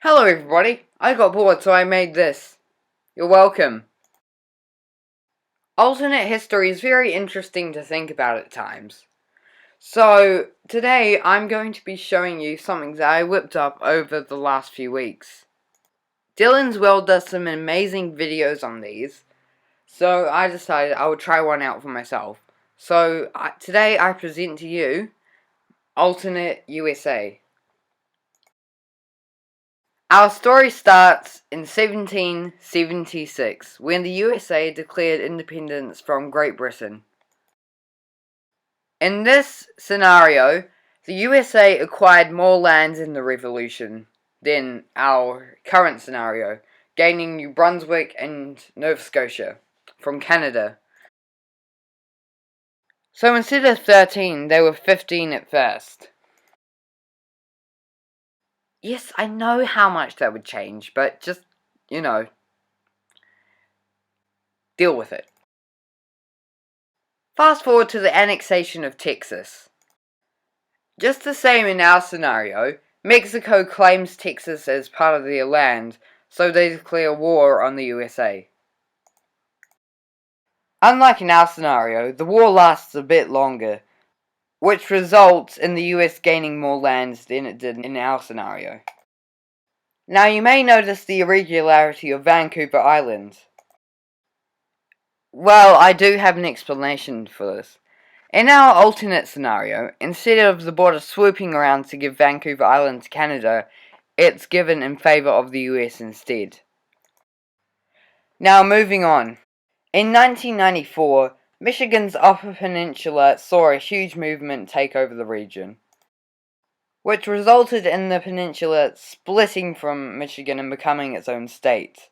Hello everybody, I got bored so I made this. You're welcome. Alternate history is very interesting to think about at times. So, today I'm going to be showing you something that I whipped up over the last few weeks. Dylan's World does some amazing videos on these, so I decided I would try one out for myself. So, today I present to you Alternate USA. Our story starts in 1776, when the USA declared independence from Great Britain. In this scenario, the USA acquired more lands in the Revolution than our current scenario, gaining New Brunswick and Nova Scotia from Canada. So instead of 13, they were 15 at first. Yes, I know how much that would change, but just, deal with it. Fast forward to the annexation of Texas. Just the same in our scenario, Mexico claims Texas as part of their land, so they declare war on the USA. Unlike in our scenario, the war lasts a bit longer, which results in the US gaining more lands than it did in our scenario. Now you may notice the irregularity of Vancouver Island. Well, I do have an explanation for this. In our alternate scenario, instead of the border swooping around to give Vancouver Island to Canada, it's given in favour of the US instead. Now moving on. In 1994, Michigan's Upper Peninsula saw a huge movement take over the region, which resulted in the peninsula splitting from Michigan and becoming its own state.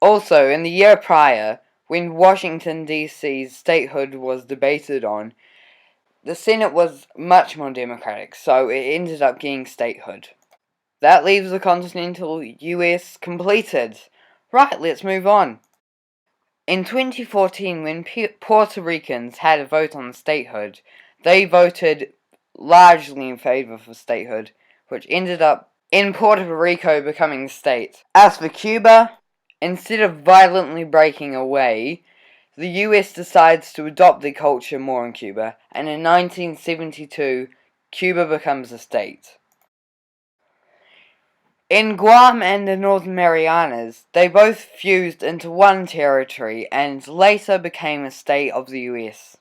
Also, in the year prior, when Washington D.C.'s statehood was debated on, the Senate was much more democratic, so it ended up getting statehood. That leaves the continental US completed. Right, let's move on. In 2014, when Puerto Ricans had a vote on statehood, they voted largely in favor for statehood, which ended up in Puerto Rico becoming the state. As for Cuba, instead of violently breaking away, the US decides to adopt the culture more in Cuba, and in 1972, Cuba becomes a state. In Guam and the Northern Marianas, they both fused into one territory and later became a state of the US.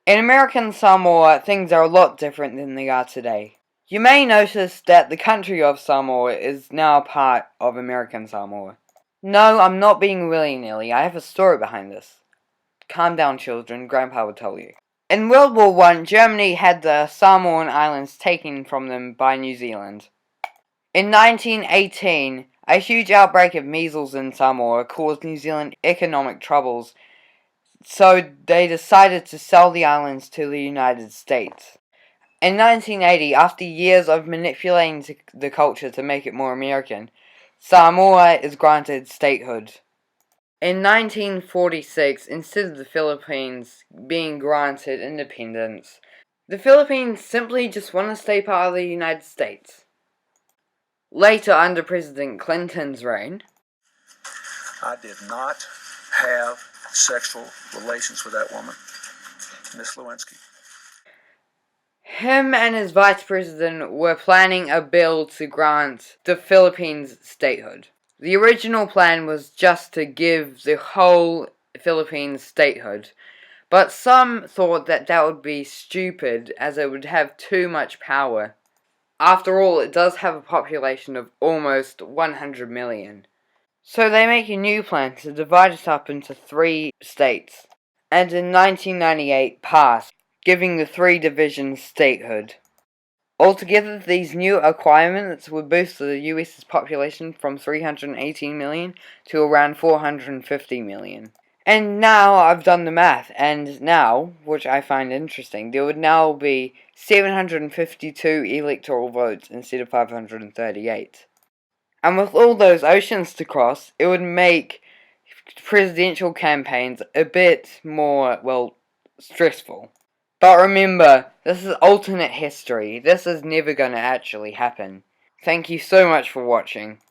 In American Samoa, things are a lot different than they are today. You may notice that the country of Samoa is now part of American Samoa. No, I'm not being willy-nilly, I have a story behind this. Calm down, children, Grandpa will tell you. In World War I, Germany had the Samoan Islands taken from them by New Zealand. In 1918, a huge outbreak of measles in Samoa caused New Zealand economic troubles, so they decided to sell the islands to the United States. In 1980, after years of manipulating the culture to make it more American, Samoa is granted statehood. In 1946, instead of the Philippines being granted independence, the Philippines simply just want to stay part of the United States. Later, under President Clinton's reign, I did not have sexual relations with that woman, Miss Lewinsky. Him and his vice president were planning a bill to grant the Philippines statehood. The original plan was just to give the whole Philippines statehood, but some thought that that would be stupid as it would have too much power. After all, it does have a population of almost 100 million. So they make a new plan to divide it up into 3 states, and in 1998 passed, giving the 3 divisions statehood. Altogether, these new acquirements would boost the US's population from 318 million to around 450 million. And now I've done the math, and now, which I find interesting, there would now be 752 electoral votes instead of 538. And with all those oceans to cross, it would make presidential campaigns a bit more, stressful. But remember, this is alternate history. This is never going to actually happen. Thank you so much for watching.